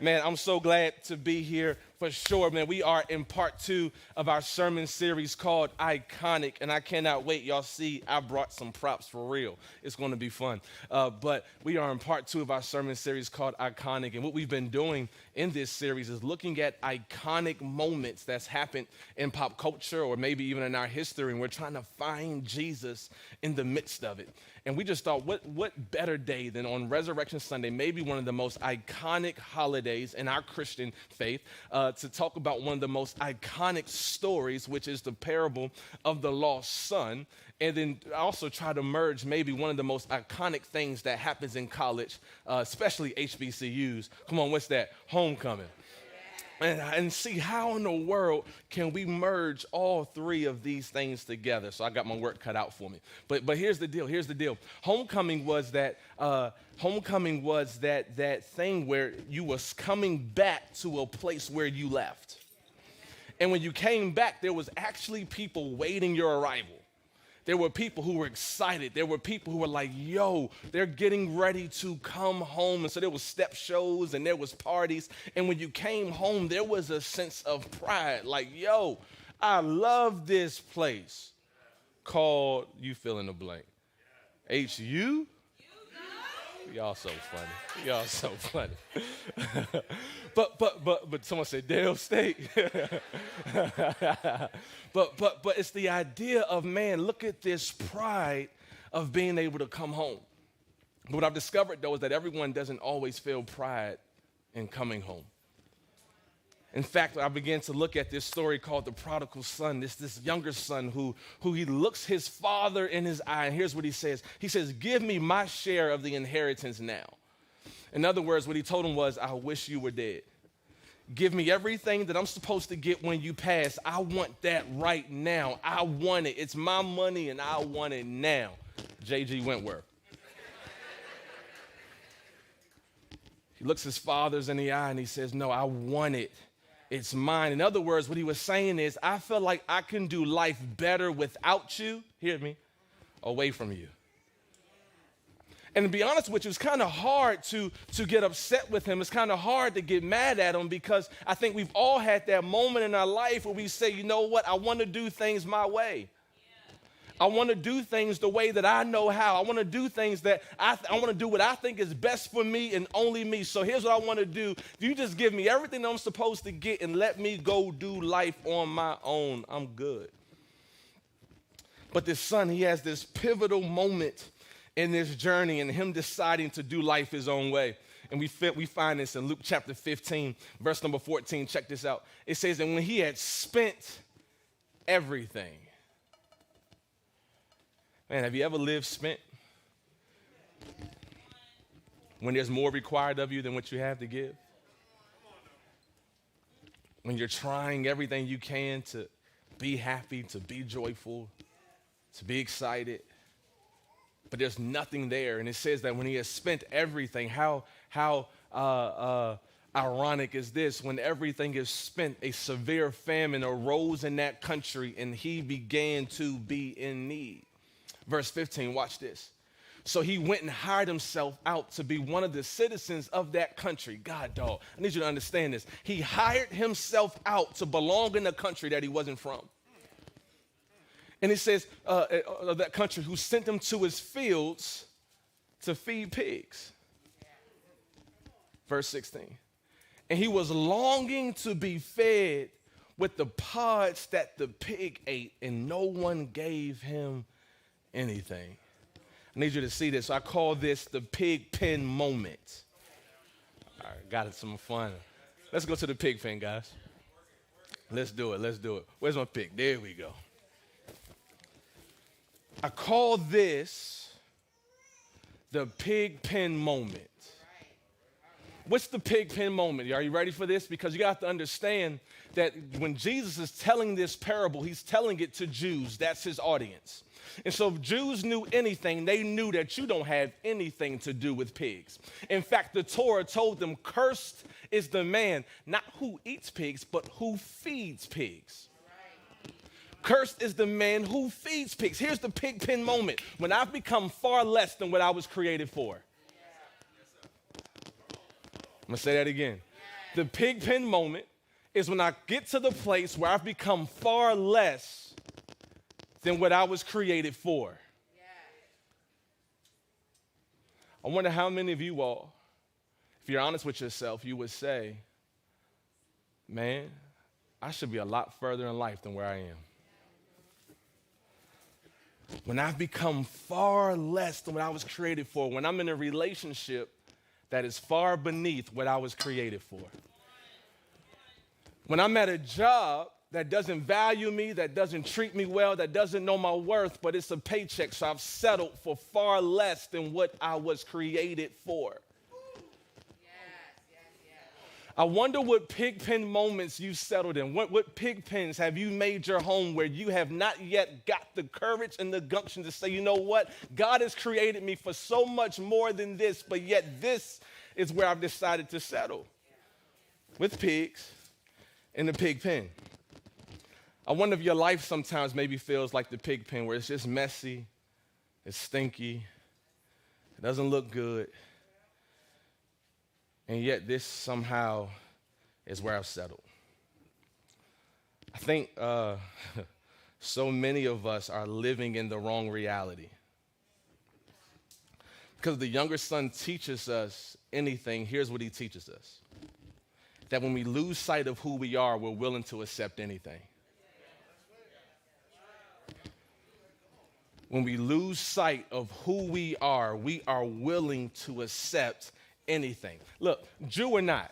Man, I'm so glad to be here for sure, man. We are in part 2 of our sermon series called Iconic, and I cannot wait. Y'all see, I brought some props for real. It's going to be fun. But we are in part 2 of our sermon series called Iconic, and what we've been doing in this series is looking at iconic moments that's happened in pop culture or maybe even in our history, and we're trying to find Jesus in the midst of it. And we just thought, what better day than on Resurrection Sunday, maybe one of the most iconic holidays in our Christian faith, to talk about one of the most iconic stories, which is the parable of the lost son, and then also try to merge maybe one of the most iconic things that happens in college, especially HBCUs. Come on, what's that? Homecoming. And see how in the world can we merge all three of these things together. So I got my work cut out for me. But here's the deal. Homecoming was that thing where you was coming back to a place where you left. And when you came back, there was actually people waiting your arrival. There were people who were excited. There were people who were like, yo, they're getting ready to come home. And so there was step shows and there was parties. And when you came home, there was a sense of pride. Like, yo, I love this place called, you fill in the blank. HU? Y'all so funny. But someone said Dale State. but it's the idea of, man, look at this pride of being able to come home. But what I've discovered, though, is that everyone doesn't always feel pride in coming home. In fact, I began to look at this story called the Prodigal Son, this younger son who he looks his father in his eye, and here's what he says. He says, give me my share of the inheritance now. In other words, what he told him was, I wish you were dead. Give me everything that I'm supposed to get when you pass. I want that right now. I want it. It's my money, and I want it now. J.G. Wentworth. He looks his father's in the eye, and he says, no, I want it. It's mine. In other words, what he was saying is, I feel like I can do life better without you, hear me, away from you. And to be honest with you, it's kind of hard to get upset with him. It's kind of hard to get mad at him because I think we've all had that moment in our life where we say, you know what, I want to do things my way. I want to do things the way that I know how. I want to do things that I want to do what I think is best for me and only me. So here's what I want to do. You just give me everything I'm supposed to get and let me go do life on my own. I'm good. But this son, he has this pivotal moment in this journey and him deciding to do life his own way. And we find this in Luke chapter 15, verse number 14. Check this out. It says, and when he had spent everything. Man, have you ever lived spent? When there's more required of you than what you have to give? When you're trying everything you can to be happy, to be joyful, to be excited, but there's nothing there. And it says that when he has spent everything, how ironic is this? When everything is spent, a severe famine arose in that country and he began to be in need. Verse 15, watch this. So he went and hired himself out to be one of the citizens of that country. God, dog, I need you to understand this. He hired himself out to belong in a country that he wasn't from. And it says, that country who sent him to his fields to feed pigs. Verse 16. And he was longing to be fed with the pods that the pig ate, and no one gave him anything. I need you to see this. I call this the Pigpen Moment. All right, got it, some fun. Let's go to the pig pen, guys. Let's do it. Where's my pig? There we go. I call this the Pigpen Moment. What's the Pigpen Moment? Are you ready for this? Because you have to understand that when Jesus is telling this parable, he's telling it to Jews. That's his audience. And so if Jews knew anything, they knew that you don't have anything to do with pigs. In fact, the Torah told them, cursed is the man, not who eats pigs, but who feeds pigs. Cursed is the man who feeds pigs. Here's the Pigpen Moment, when I've become far less than what I was created for. I'm going to say that again. The Pigpen moment is when I get to the place where I've become far less than what I was created for. I wonder how many of you all, if you're honest with yourself, you would say, man, I should be a lot further in life than where I am. When I've become far less than what I was created for, when I'm in a relationship that is far beneath what I was created for. When I'm at a job that doesn't value me, that doesn't treat me well, that doesn't know my worth, but it's a paycheck, so I've settled for far less than what I was created for. I wonder what pigpen moments you settled in. What pigpens have you made your home where you have not yet got the courage and the gumption to say, you know what? God has created me for so much more than this, but yet this is where I've decided to settle. With pigs in the pig pen. I wonder if your life sometimes maybe feels like the pig pen where it's just messy, it's stinky, it doesn't look good. And yet this somehow is where I've settled. I think so many of us are living in the wrong reality. Because the younger son teaches us anything, here's what he teaches us. That when we lose sight of who we are, we're willing to accept anything. When we lose sight of who we are willing to accept anything. Look, Jew or not,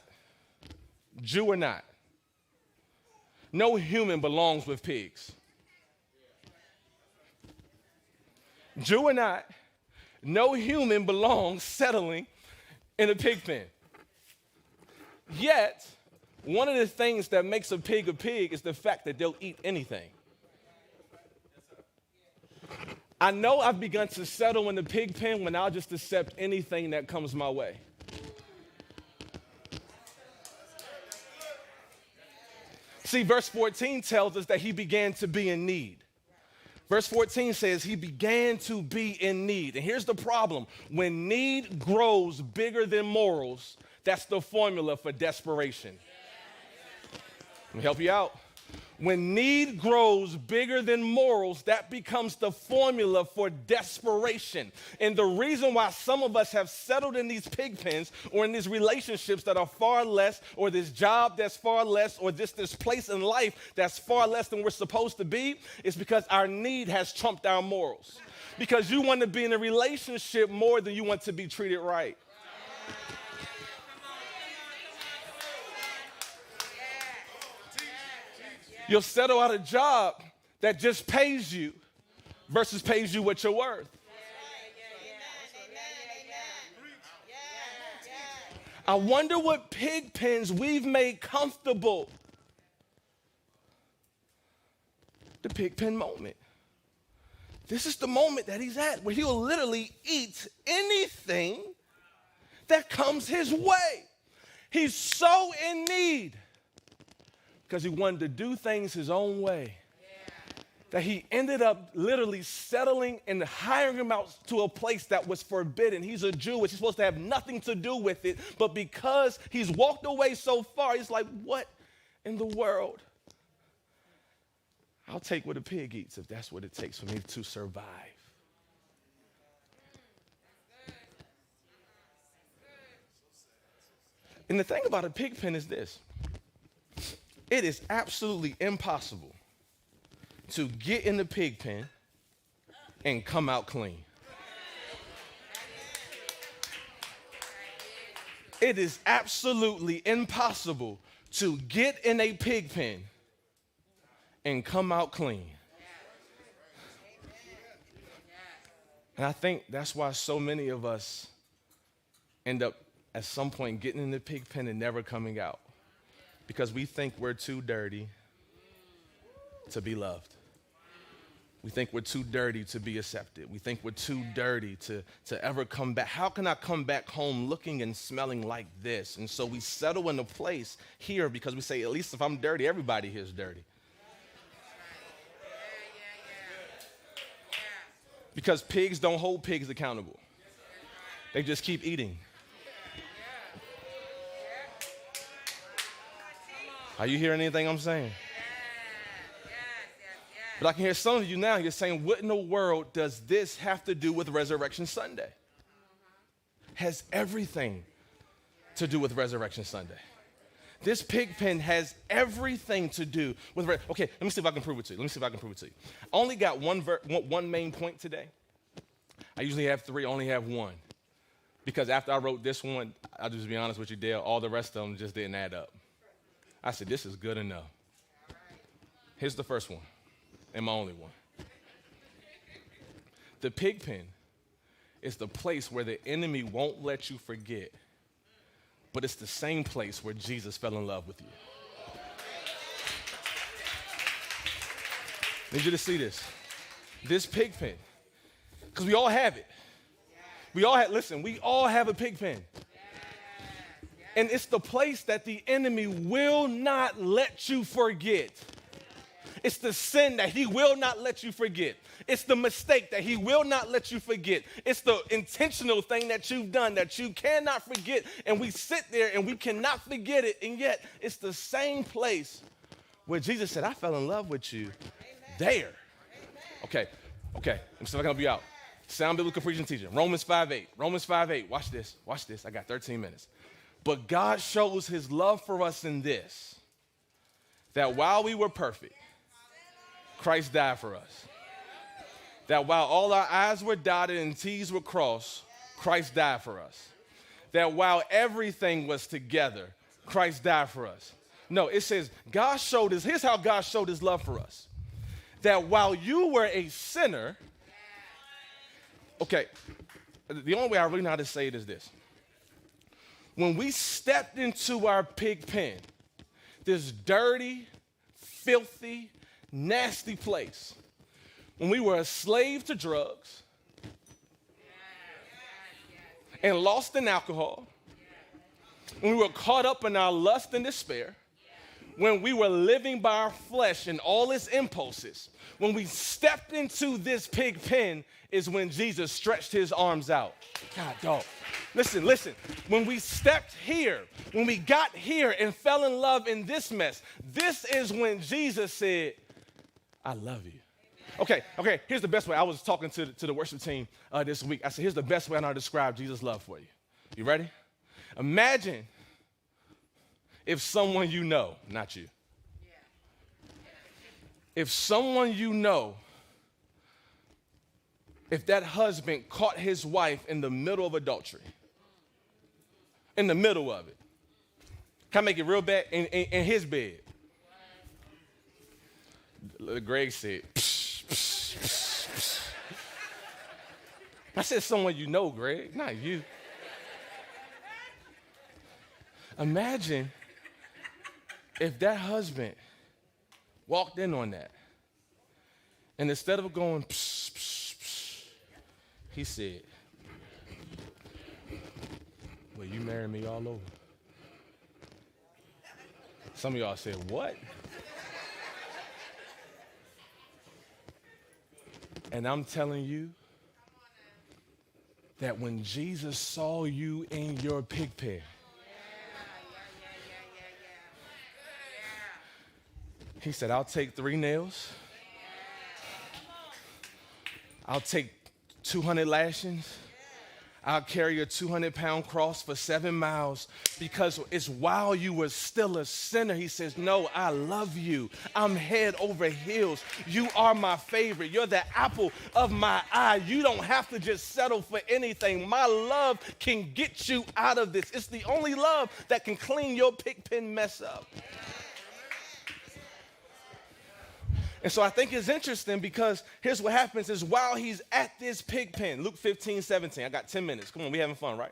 no human belongs with pigs. Jew or not, no human belongs settling in a pig pen. Yet, one of the things that makes a pig is the fact that they'll eat anything. I know I've begun to settle in the pig pen when I'll just accept anything that comes my way. See, verse 14 tells us that he began to be in need. Verse 14 says he began to be in need. And here's the problem. When need grows bigger than morals, that's the formula for desperation. Let me help you out. When need grows bigger than morals, that becomes the formula for desperation. And the reason why some of us have settled in these pig pens or in these relationships that are far less, or this job that's far less, or this place in life that's far less than we're supposed to be, is because our need has trumped our morals. Because you want to be in a relationship more than you want to be treated right. You'll settle out a job that just pays you versus pays you what you're worth. I wonder what pig pens we've made comfortable. The Pigpen moment. This is the moment that he's at where he'll literally eat anything that comes his way. He's so in need because he wanted to do things his own way, that he ended up literally settling and hiring him out to a place that was forbidden. He's a Jew, he's supposed to have nothing to do with it, but because he's walked away so far, he's like, what in the world? I'll take what a pig eats if that's what it takes for me to survive. And the thing about a pig pen is this. It is absolutely impossible to get in the pig pen and come out clean. It is absolutely impossible to get in a pig pen and come out clean. And I think that's why so many of us end up at some point getting in the pig pen and never coming out. Because we think we're too dirty to be loved. We think we're too dirty to be accepted. We think we're too dirty to ever come back. How can I come back home looking and smelling like this? And so we settle in a place here because we say, at least if I'm dirty, everybody here is dirty. Because pigs don't hold pigs accountable. They just keep eating. Are you hearing anything I'm saying? But I can hear some of you now, you're saying, what in the world does this have to do with Resurrection Sunday? Has everything to do with Resurrection Sunday. This pig pen has everything to do with, okay, let me see if I can prove it to you. I only got one main point today. I usually have three, I only have one. Because after I wrote this one, I'll just be honest with you, Dale, all the rest of them just didn't add up. I said, this is good enough. Here's the first one, and my only one. The pig pen is the place where the enemy won't let you forget, but it's the same place where Jesus fell in love with you. I need you to see this. This pig pen, because we all have it. We all have a pig pen. And it's the place that the enemy will not let you forget. It's the sin that he will not let you forget. It's the mistake that he will not let you forget. It's the intentional thing that you've done that you cannot forget. And we sit there and we cannot forget it. And yet it's the same place where Jesus said, I fell in love with you. Amen. There. Amen. Okay. Let me see if I can help you out. Sound biblical preaching teaching. Romans 5:8. Watch this. I got 13 minutes. But God shows his love for us in this, that while we were perfect, Christ died for us. That while all our I's were dotted and T's were crossed, Christ died for us. That while everything was together, Christ died for us. No, it says here's how God showed his love for us. That while you were a sinner, okay, the only way I really know how to say it is this. When we stepped into our pig pen, this dirty, filthy, nasty place, when we were a slave to drugs and lost in alcohol, when we were caught up in our lust and despair, when we were living by our flesh and all its impulses, when we stepped into this pig pen is when Jesus stretched his arms out. God, dog. Listen. When we stepped here, when we got here and fell in love in this mess, this is when Jesus said, I love you. Okay, here's the best way. I was talking to the worship team this week. I said, here's the best way I know how to describe Jesus' love for you. You ready? Imagine if someone you know, not you, if someone you know, if that husband caught his wife in the middle of adultery, in the middle of it, can I make it real bad? In his bed. Greg said, psh, psh, psh, psh. I said someone you know, Greg, not you. Imagine if that husband walked in on that, and instead of going, psh, psh, psh, he said, well, you marry me all over. Some of y'all said, what? And I'm telling you that when Jesus saw you in your pig pen, he said, I'll take 3 nails. I'll take 200 lashings. I'll carry a 200-pound cross for 7 miles because it's while you were still a sinner. He says, no, I love you. I'm head over heels. You are my favorite. You're the apple of my eye. You don't have to just settle for anything. My love can get you out of this. It's the only love that can clean your pig pen mess up. And so I think it's interesting because here's what happens is while he's at this pig pen, Luke 15:17, I got 10 minutes. Come on, we having fun, right?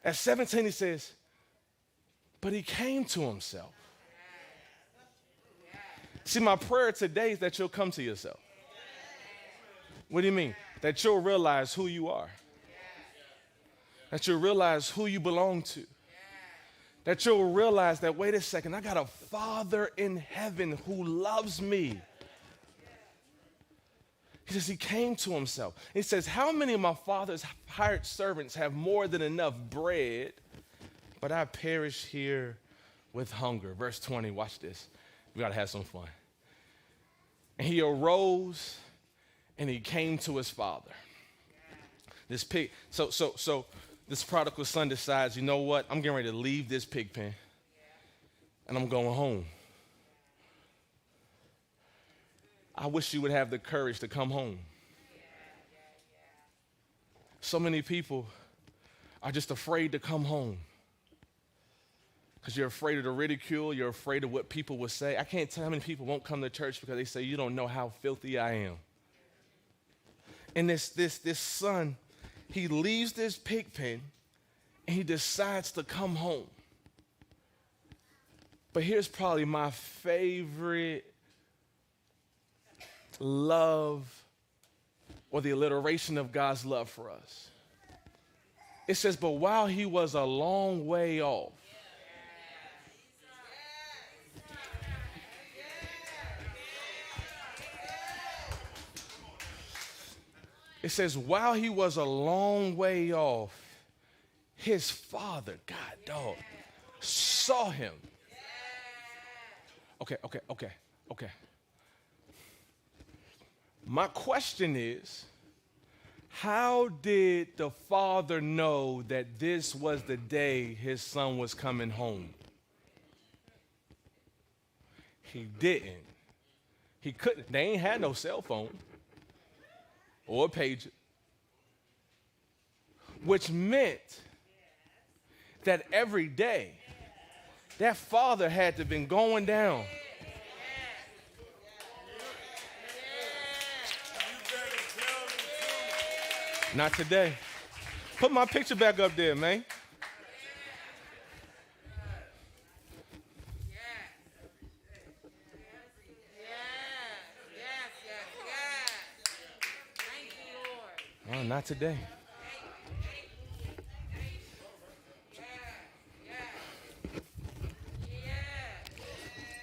At 17, he says, but he came to himself. See, my prayer today is that you'll come to yourself. What do you mean? That you'll realize who you are. That you'll realize who you belong to. That you'll realize that, wait a second, I got a Father in heaven who loves me. He says he came to himself. He says, how many of my Father's hired servants have more than enough bread, but I perish here with hunger. Verse 20, watch this. We got to have some fun. And he arose and he came to his father. So this prodigal son decides, you know what? I'm getting ready to leave this pig pen and I'm going home. I wish you would have the courage to come home. So many people are just afraid to come home because you're afraid of the ridicule. You're afraid of what people will say. I can't tell how many people won't come to church because they say, you don't know how filthy I am. And this son, he leaves this pig pen and he decides to come home. But here's probably my favorite love or the alliteration of God's love for us. It says, but while he was a long way off, it says, while he was a long way off, his father, God dog, saw him. Okay. My question is, how did the father know that this was the day his son was coming home? He didn't. He couldn't. They ain't had no cell phone or a pager, which meant that every day that father had to have been going down. Not today. Put my picture back up there, man. Oh, not today.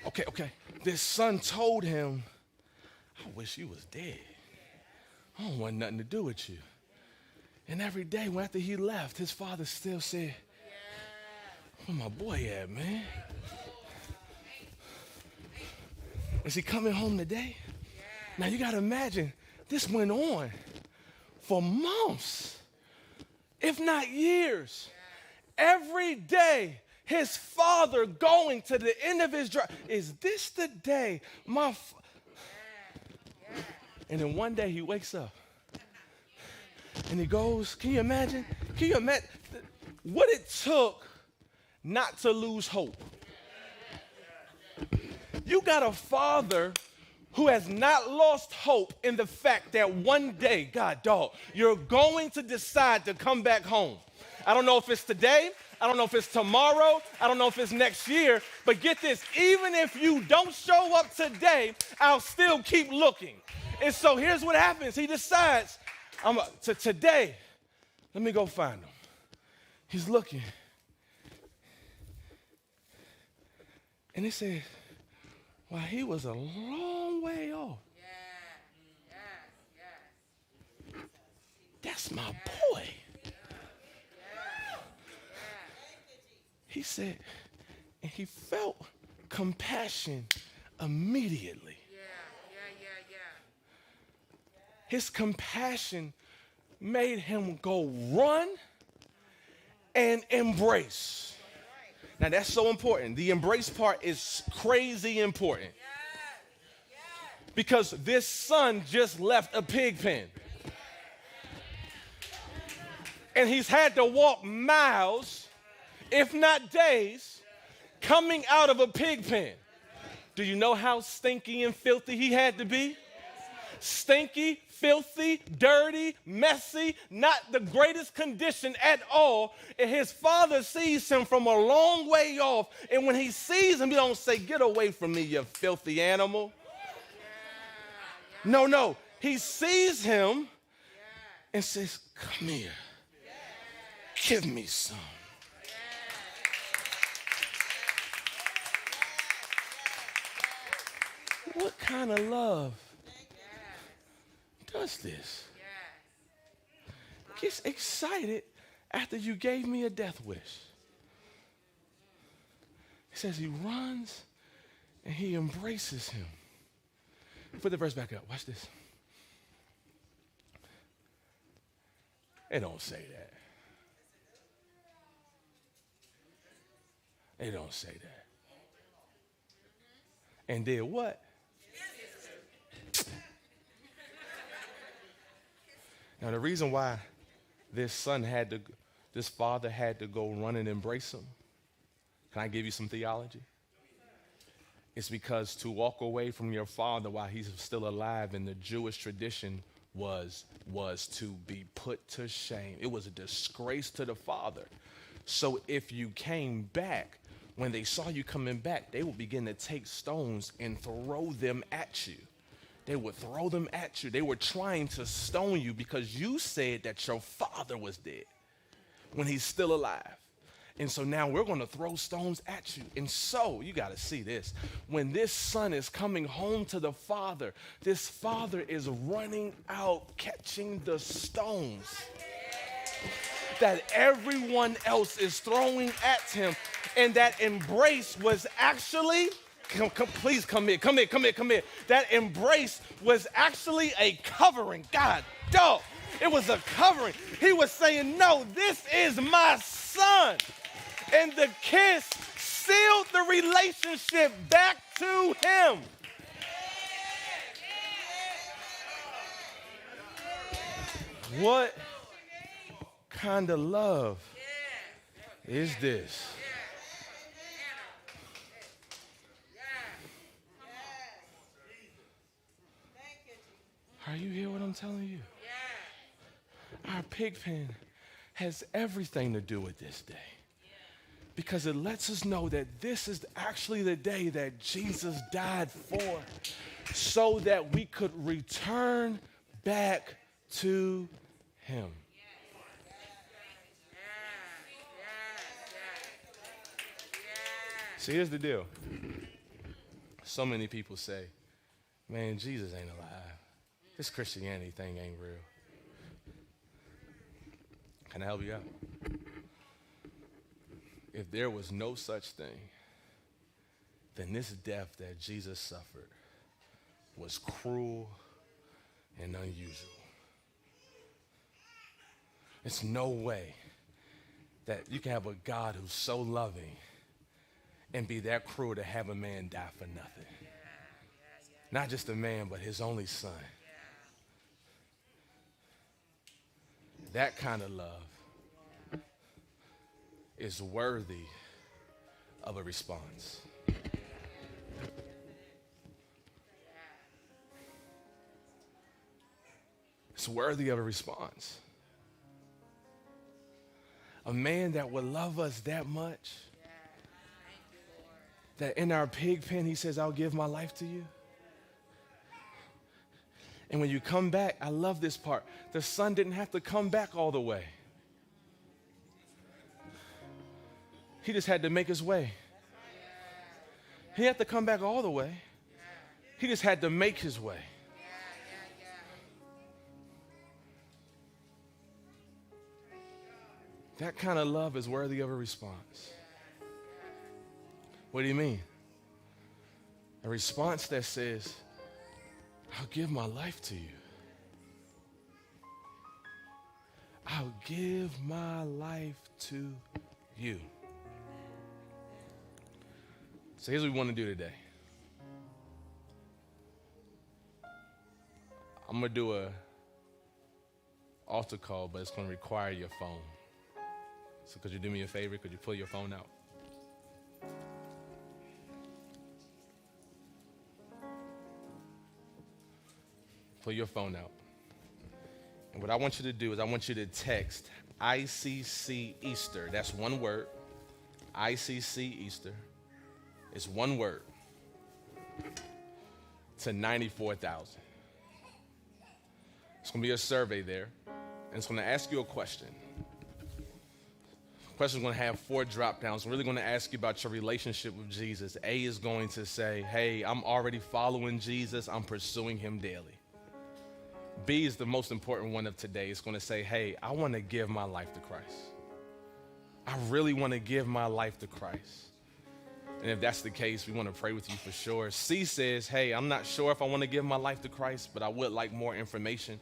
Okay. This son told him, I wish you was dead. I don't want nothing to do with you. And every day after he left, his father still said, where my boy at, man? Is he coming home today? Now you got to imagine, this went on for months, if not years. Every day, his father going to the end of his drive. Is this the day And then one day he wakes up and he goes, can you imagine what it took not to lose hope? You got a father who has not lost hope in the fact that one day, God, dog, you're going to decide to come back home. I don't know if it's today. I don't know if it's tomorrow. I don't know if it's next year. But get this, even if you don't show up today, I'll still keep looking. And so here's what happens. He decides, today, let me go find him. He's looking. And he said, well, he was a long way off. That's my boy. He said, and he felt compassion immediately. His compassion made him go run and embrace. Now that's so important. The embrace part is crazy important. Because this son just left a pig pen. And he's had to walk miles, if not days, coming out of a pig pen. Do you know how stinky and filthy he had to be? Stinky, filthy, dirty, messy, not the greatest condition at all. And his father sees him from a long way off. And when he sees him, he don't say, get away from me, you filthy animal. No. He sees him and says, come here. Give me some. What kind of love does this? Gets excited after you gave me a death wish. He says he runs and he embraces him. Put the verse back up. Watch this. It don't say that. It don't say that. And did what? Now, the reason why this father had to go run and embrace him, can I give you some theology? It's because to walk away from your father while he's still alive in the Jewish tradition was to be put to shame. It was a disgrace to the father. So if you came back, when they saw you coming back, they would begin to take stones and throw them at you. They would throw them at you. They were trying to stone you because you said that your father was dead when he's still alive. And so now we're going to throw stones at you. And so you got to see this. When this son is coming home to the father, this father is running out catching the stones that everyone else is throwing at him. And that embrace was actually, please come here. That embrace was actually a covering. God, dog, it was a covering. He was saying, no, this is my son. And the kiss sealed the relationship back to him. What kind of love is this? Are you hear what I'm telling you? Our Pigpen has everything to do with this day. Because it lets us know that this is actually the day that Jesus died for, so that we could return back to him. See, here's the deal. So many people say, man, Jesus ain't alive. This Christianity thing ain't real. Can I help you out? If there was no such thing, then this death that Jesus suffered was cruel and unusual. It's no way that you can have a God who's so loving and be that cruel to have a man die for nothing. Not just a man, but his only son. That kind of love is worthy of a response. It's worthy of a response. A man that would love us that much, that in our Pigpen, he says, I'll give my life to you. And when you come back, I love this part. The son didn't have to come back all the way. He just had to make his way. He had to come back all the way. He just had to make his way. That kind of love is worthy of a response. What do you mean? A response that says, I'll give my life to you. I'll give my life to you. So here's what we want to do today. I'm going to do a altar call, but it's going to require your phone. So could you do me a favor? Could you pull your phone out? Pull your phone out. And what I want you to do is I want you to text ICC Easter. That's one word. ICC Easter. It's one word. To 94,000. It's going to be a survey there. And it's going to ask you a question. The question is going to have 4 drop downs. I'm really going to ask you about your relationship with Jesus. A is going to say, hey, I'm already following Jesus. I'm pursuing him daily. B is the most important one of today. It's going to say, hey, I want to give my life to Christ. I really want to give my life to Christ. And if that's the case, we want to pray with you for sure. C says, hey, I'm not sure if I want to give my life to Christ, but I would like more information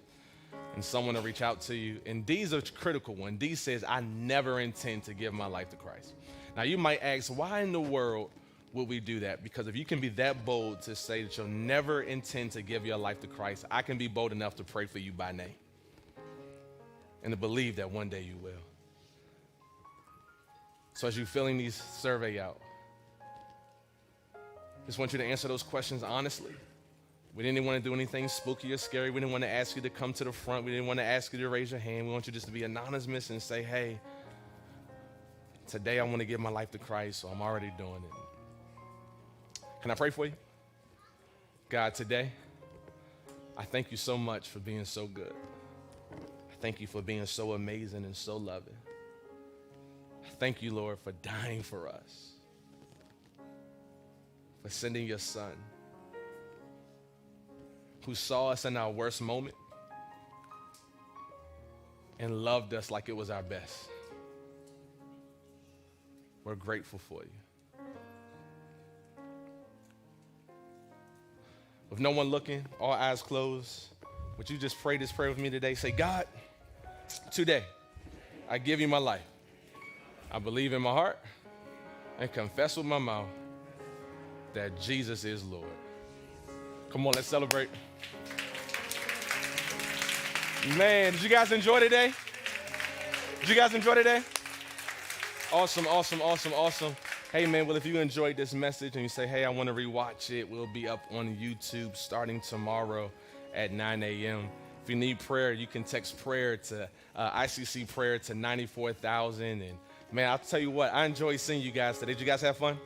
and someone to reach out to you. And D's a critical one. D says, I never intend to give my life to Christ. Now, you might ask, why in the world would we do that? Because if you can be that bold to say that you'll never intend to give your life to Christ, I can be bold enough to pray for you by name and to believe that one day you will. So as you're filling these survey out, just want you to answer those questions honestly. We didn't want to do anything spooky or scary. We didn't want to ask you to come to the front. We didn't want to ask you to raise your hand. We want you just to be anonymous and say, hey, today I want to give my life to Christ, so I'm already doing it. Can I pray for you? God, today, I thank you so much for being so good. I thank you for being so amazing and so loving. I thank you, Lord, for dying for us, for sending your son, who saw us in our worst moment and loved us like it was our best. We're grateful for you. With no one looking, all eyes closed, would you just pray this prayer with me today? Say, God, today I give you my life. I believe in my heart and confess with my mouth that Jesus is Lord. Come on, let's celebrate. Man, did you guys enjoy today? Did you guys enjoy today? Awesome, awesome, awesome, awesome. Hey, man, well, if you enjoyed this message and you say, hey, I want to rewatch it, we'll be up on YouTube starting tomorrow at 9 a.m. If you need prayer, you can text prayer to ICC prayer to 94,000. And, man, I'll tell you what, I enjoyed seeing you guys today. Did you guys have fun?